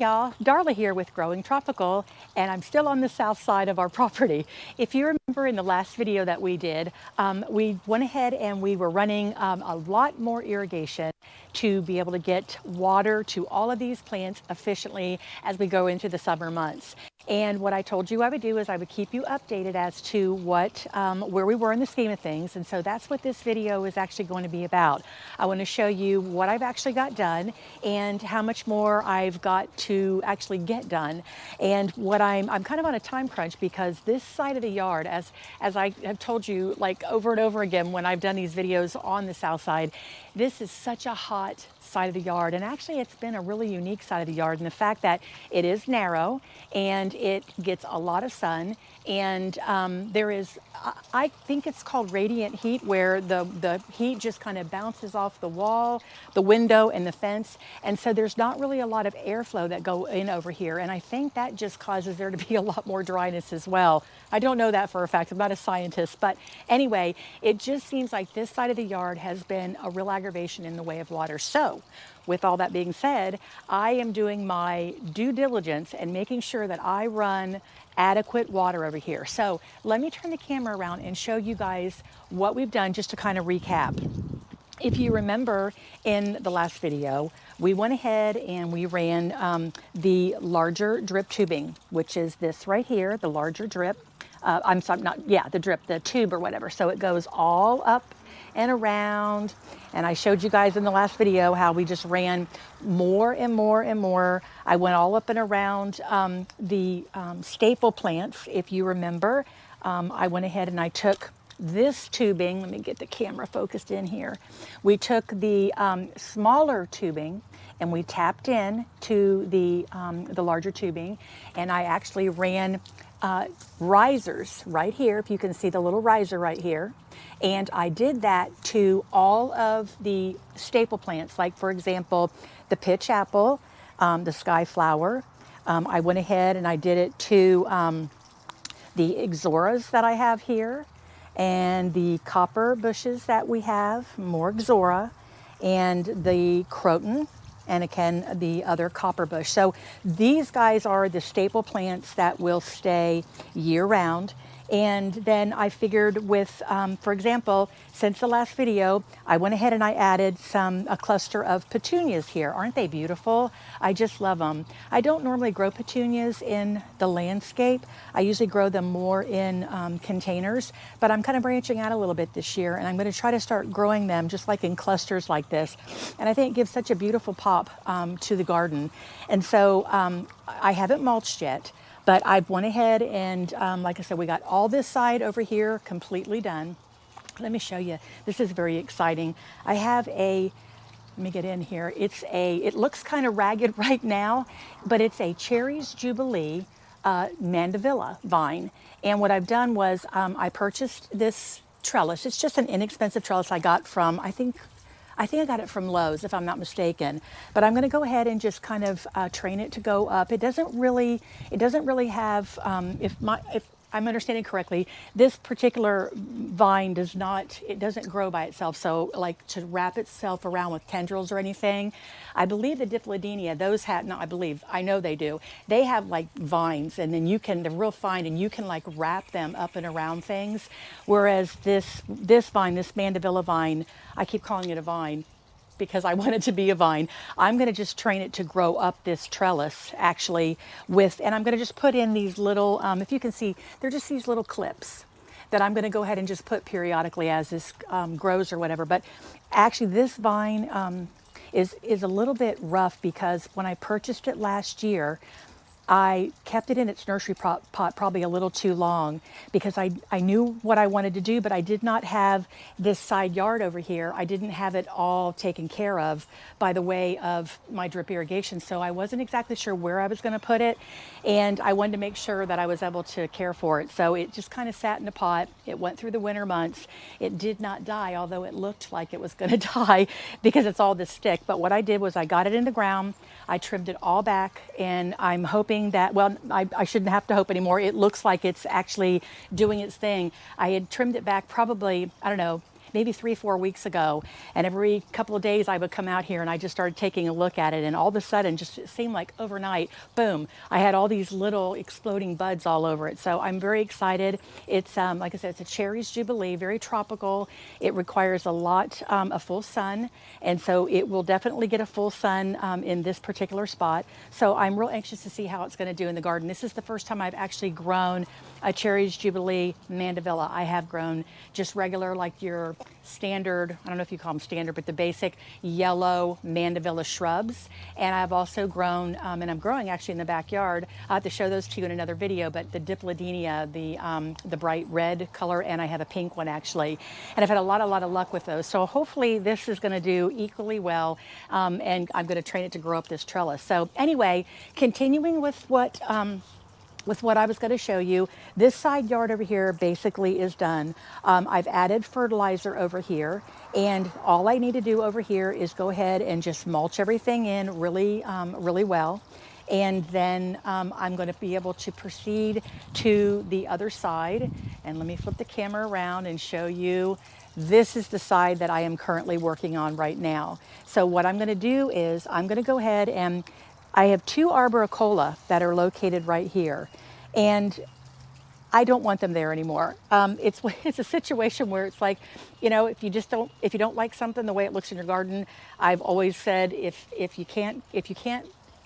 y'all, Darla here with Growing Tropical, and I'm still on the south side of our property. If you remember in the last video that we did, we went ahead and we were running a lot more irrigation to be able to get water to all of these plants efficiently as we go into the summer months. And what I told you I would do is I would keep you updated as to where we were in the scheme of things. And so that's what this video is actually going to be about. I want to show you what I've actually got done and how much more I've got to actually get done. And what I'm kind of on a time crunch because this side of the yard, as I have told you like over and over again when I've done these videos on the south side, this is such a hot side of the yard. And actually it's been a really unique side of the yard in the fact that it is narrow and it gets a lot of sun, and there is, I think it's called radiant heat, where the heat just kind of bounces off the wall, the window, and the fence, and so there's not really a lot of airflow that go in over here, and I think that just causes there to be a lot more dryness as well. I don't know that for a fact, I'm not a scientist, but anyway, it just seems like this side of the yard has been a real aggravation in the way of water. So with all that being said, I am doing my due diligence and making sure that I run adequate water over here. So let me turn the camera around and show you guys what we've done just to kind of recap. If you remember in the last video, we went ahead and we ran the larger drip tubing, which is this right here, the larger drip. I'm sorry, the drip, the tube or whatever. So it goes all up and around. And I showed you guys in the last video how we just ran more and more and more. I went all up and around the staple plants. If you remember, I went ahead and I took this tubing. Let me get the camera focused in here. We took the smaller tubing and we tapped in to the larger tubing, and I actually ran risers right here, if you can see the little riser right here. And I did that to all of the staple plants, like for example, the pitch apple, the sky flower. I went ahead and I did it to the ixoras that I have here, and the copper bushes that we have, more ixora, and the croton, and again, the other copper bush. So these guys are the staple plants that will stay year round. And then I figured with, for example, since the last video, I went ahead and I added a cluster of petunias here. Aren't they beautiful? I just love them. I don't normally grow petunias in the landscape. I usually grow them more in containers, but I'm kind of branching out a little bit this year, and I'm going to try to start growing them just like in clusters like this. And I think it gives such a beautiful pop to the garden. And so I haven't mulched yet. But I've went ahead and, like I said, we got all this side over here completely done. Let me show you. This is very exciting. I have let me get in here. It looks kind of ragged right now, but it's a Cherries Jubilee mandevilla vine. And what I've done was I purchased this trellis. It's just an inexpensive trellis I got from, I think I got it from Lowe's, if I'm not mistaken. But I'm going to go ahead and just kind of train it to go up. It doesn't really have, if I'm understanding correctly, this particular vine doesn't grow by itself. So like to wrap itself around with tendrils or anything. I believe the Dipladenia, those have, not I believe, I know they do. They have like vines, and then they're real fine, and you can like wrap them up and around things. Whereas this vine, this mandevilla vine, I keep calling it a vine because I want it to be a vine. I'm going to just train it to grow up this trellis actually and I'm going to just put in these little, if you can see, they're just these little clips that I'm going to go ahead and just put periodically as this grows or whatever. But actually this vine is a little bit rough because when I purchased it last year, I kept it in its nursery pot probably a little too long because I knew what I wanted to do, but I did not have this side yard over here. I didn't have it all taken care of by the way of my drip irrigation. So I wasn't exactly sure where I was going to put it. And I wanted to make sure that I was able to care for it. So it just kind of sat in a pot. It went through the winter months. It did not die, although it looked like it was going to die because it's all this stick. But what I did was I got it in the ground. I trimmed it all back, and I'm hoping that, well, I shouldn't have to hope anymore. It looks like it's actually doing its thing. I had trimmed it back probably, I don't know, maybe 3-4 weeks ago. And every couple of days I would come out here and I just started taking a look at it. And all of a sudden, just it seemed like overnight, boom, I had all these little exploding buds all over it. So I'm very excited. It's, like I said, it's a Cherries Jubilee, very tropical. It requires a lot of full sun. And so it will definitely get a full sun in this particular spot. So I'm real anxious to see how it's going to do in the garden. This is the first time I've actually grown a Cherries Jubilee mandevilla. I have grown just regular, like your standard, I don't know if you call them standard, but the basic yellow mandevilla shrubs. And I've also grown, and I'm growing actually in the backyard. I'll have to show those to you in another video, but the Dipladenia, the bright red color, and I have a pink one actually. And I've had a lot of luck with those. So hopefully this is going to do equally well, and I'm going to train it to grow up this trellis. So anyway, continuing with what I was going to show you, this side yard over here basically is done. I've added fertilizer over here, and all I need to do over here is go ahead and just mulch everything in really well. And then I'm going to be able to proceed to the other side. And let me flip the camera around and show you. This is the side that I am currently working on right now. So what I'm going to do is I'm going to go ahead and I have 2 Arboricola that are located right here, and I don't want them there anymore. It's a situation where it's like, you know, if you don't like something the way it looks in your garden, I've always said if you can't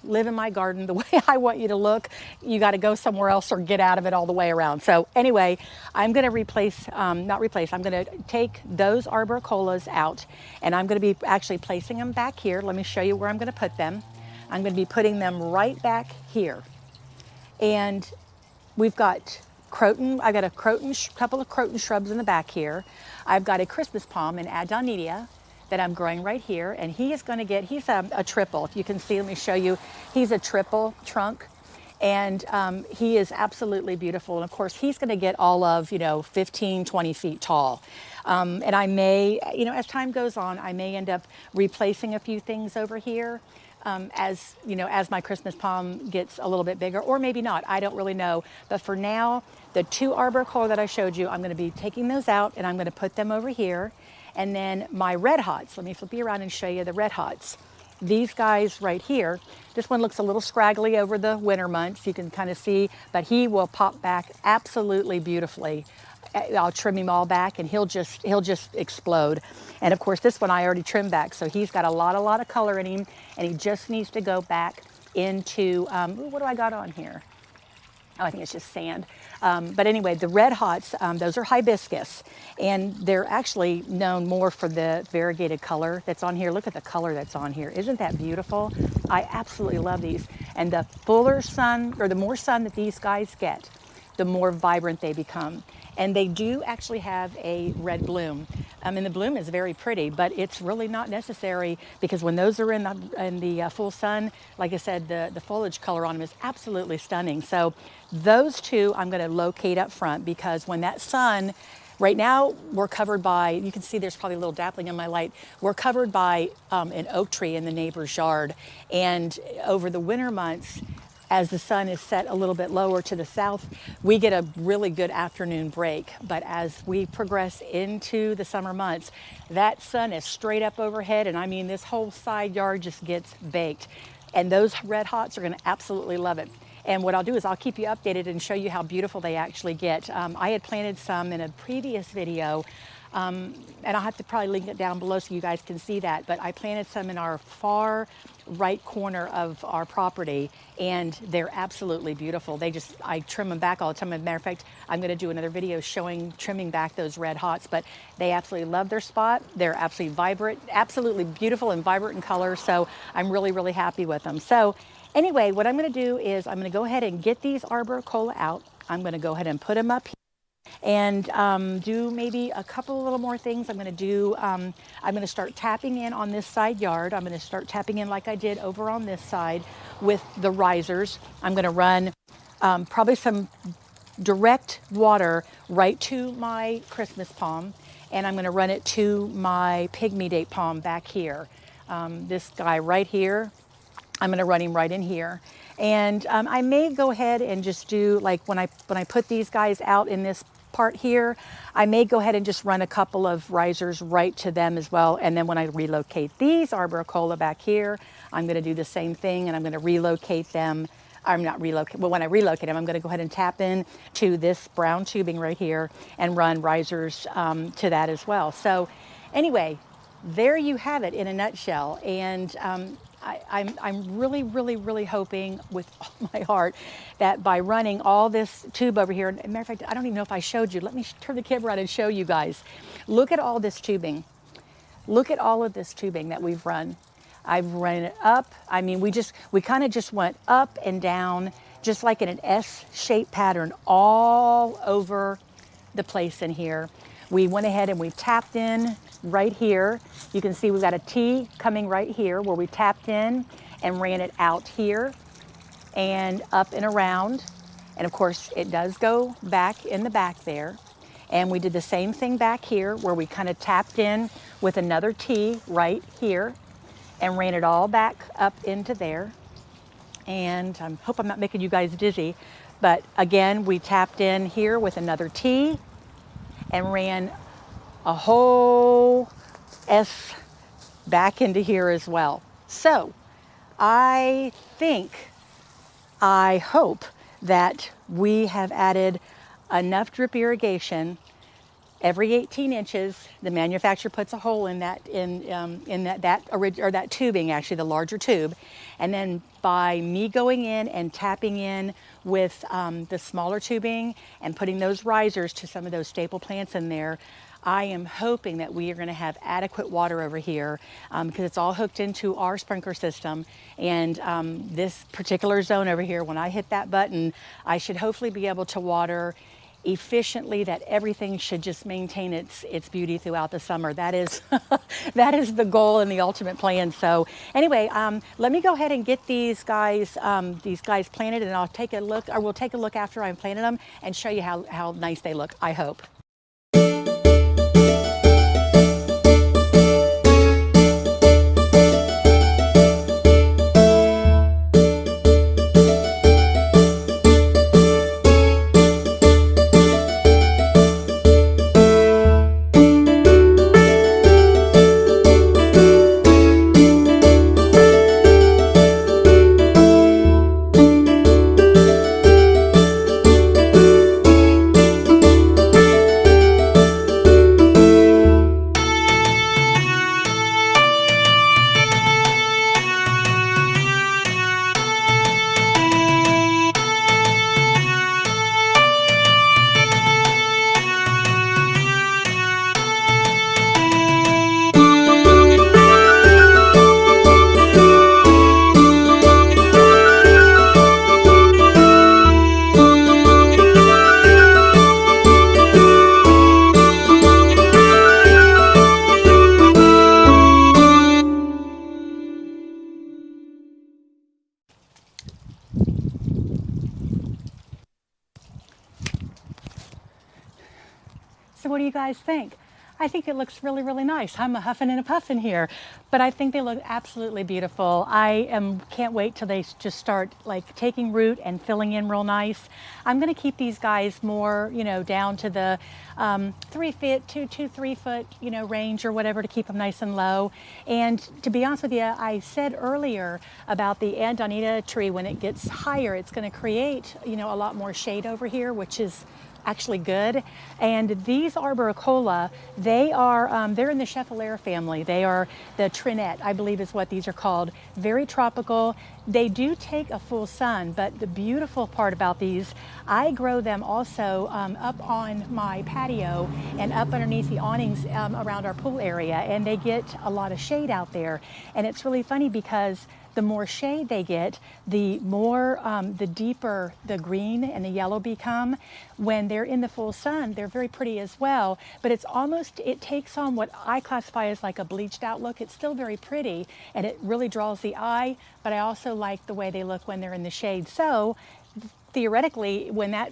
live in my garden the way I want you to look, you got to go somewhere else or get out of it all the way around. So anyway, I'm going to I'm going to take those Arboricolas out, and I'm going to be actually placing them back here. Let me show you where I'm going to put them. I'm going to be putting them right back here. And we've got croton. I've got a couple of croton shrubs in the back here. I've got a Christmas palm, an Adonidia, that I'm growing right here. And he is going to get, he's a triple. If you can see, let me show you. He's a triple trunk. And he is absolutely beautiful. And of course, he's going to get all of, 15, 20 feet tall. And I may, as time goes on, I may end up replacing a few things over here. As my Christmas palm gets a little bit bigger, or maybe not, I don't really know. But for now, the 2 Arboricola that I showed you, I'm going to be taking those out and I'm going to put them over here. And then my red hots, let me flip you around and show you the red hots. These guys right here, this one looks a little scraggly over the winter months, you can kind of see, but he will pop back absolutely beautifully. I'll trim him all back and he'll just explode. And of course this one I already trimmed back, so he's got a lot of color in him, and he just needs to go back into, what do I got on here? Oh, I think it's just sand. But anyway, the red hots, those are hibiscus, and they're actually known more for the variegated color that's on here. Look at the color that's on here. Isn't that beautiful? I absolutely love these. And the fuller sun, or the more sun that these guys get, the more vibrant they become. And they do actually have a red bloom. And the bloom is very pretty, but it's really not necessary, because when those are in the full sun, like I said, the foliage color on them is absolutely stunning. So those 2 I'm going to locate up front, because when that sun, right now we're covered by, you can see there's probably a little dappling in my light, we're covered by an oak tree in the neighbor's yard. And over the winter months, as the sun is set a little bit lower to the south, we get a really good afternoon break. But as we progress into the summer months, that sun is straight up overhead, and I mean this whole side yard just gets baked. And those red hots are going to absolutely love it. And what I'll do is I'll keep you updated and show you how beautiful they actually get. I had planted some in a previous video, and I'll have to probably link it down below so you guys can see that. But I planted some in our far right corner of our property, and they're absolutely beautiful. I trim them back all the time. As a matter of fact, I'm going to do another video showing trimming back those red hots, but they absolutely love their spot. They're absolutely vibrant, absolutely beautiful and vibrant in color. So I'm really happy with them. So anyway, what I'm going to do is I'm going to go ahead and get these Arboricola out. I'm going to go ahead and put them up here and do maybe a couple of little more things. I'm going to start tapping in on this side yard. I'm going to start tapping in like I did over on this side with the risers. I'm going to run probably some direct water right to my Christmas palm, and I'm going to run it to my pygmy date palm back here. This guy right here, I'm going to run him right in here. And I may go ahead and just do, like when I put these guys out in this part here, I may go ahead and just run a couple of risers right to them as well. And then when I relocate these Arboricola back here, I'm going to do the same thing, and I'm going to relocate them. I'm not relocate, well, when I relocate them, I'm going to go ahead and tap in to this brown tubing right here and run risers to that as well. So anyway, there you have it in a nutshell. And I'm really, really, really hoping with all my heart that by running all this tube over here, and as a matter of fact, I don't even know if I showed you. Let me turn the camera around and show you guys. Look at all this tubing. Look at all of this tubing that we've run. I've run it up. I mean, we kind of just went up and down, just like in an S-shaped pattern all over the place in here. We went ahead and we tapped in right here. You can see we've got a T coming right here where we tapped in and ran it out here and up and around. And of course, it does go back in the back there. And we did the same thing back here where we kind of tapped in with another T right here and ran it all back up into there. And I hope I'm not making you guys dizzy, but again, we tapped in here with another T and ran a whole S back into here as well. So I hope that we have added enough drip irrigation. Every 18 inches, the manufacturer puts a hole in that that tubing, actually the larger tube, and then by me going in and tapping in with the smaller tubing and putting those risers to some of those staple plants in there, I am hoping that we are going to have adequate water over here because it's all hooked into our sprinkler system. And this particular zone over here, when I hit that button, I should hopefully be able to water efficiently, that everything should just maintain its beauty throughout the summer. That is that is the goal and the ultimate plan. So anyway, let me go ahead and get these guys planted, and I'll take a look, or we'll take a look after I've planted them and show you how nice they look, I hope. So what do you guys think? I think it looks really, really nice. I'm a huffing and a puffing here, but I think they look absolutely beautiful. Can't wait till they just start like taking root and filling in real nice. I'm going to keep these guys more, down to the 3 feet, 3 foot, range or whatever, to keep them nice and low. And to be honest with you, I said earlier about the Andonita tree, when it gets higher, it's going to create, a lot more shade over here, which is actually good. And these Arboricola, they're in the Scheffelair family. They are the Trinette, I believe is what these are called. Very tropical. They do take a full sun, but the beautiful part about these, I grow them also up on my patio and up underneath the awnings around our pool area, and they get a lot of shade out there. And it's really funny because the more shade they get, the more, the deeper the green and the yellow become. When they're in the full sun, they're very pretty as well, but it takes on what I classify as like a bleached out look. It's still very pretty and it really draws the eye, but I also like the way they look when they're in the shade. So theoretically, when that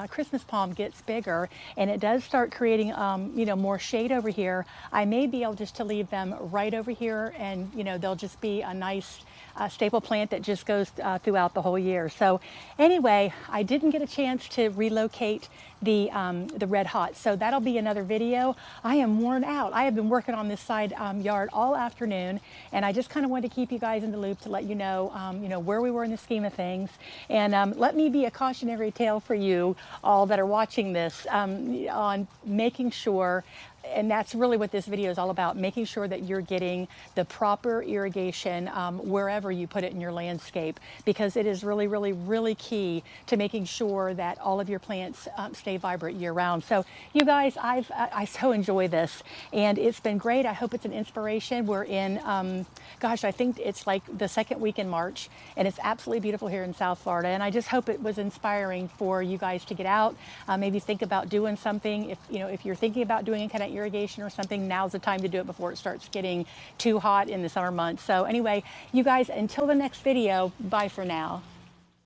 Christmas palm gets bigger and it does start creating, more shade over here, I may be able just to leave them right over here, and they'll just be a nice staple plant that just goes throughout the whole year. So anyway, I didn't get a chance to relocate the red hot, so that'll be another video. I am worn out. I have been working on this side yard all afternoon, and I just kind of wanted to keep you guys in the loop to let you know, where we were in the scheme of things, and let me be a cautionary tale for you all that are watching this on making sure. And that's really what this video is all about, making sure that you're getting the proper irrigation wherever you put it in your landscape, because it is really, really, really key to making sure that all of your plants stay vibrant year round. So you guys, I so enjoy this, and it's been great. I hope it's an inspiration. We're in, gosh, I think it's like the second week in March, and it's absolutely beautiful here in South Florida. And I just hope it was inspiring for you guys to get out, maybe think about doing something. If you're thinking about doing a kind of irrigation or something, now's the time to do it before it starts getting too hot in the summer months. So anyway, you guys, until the next video, bye for now.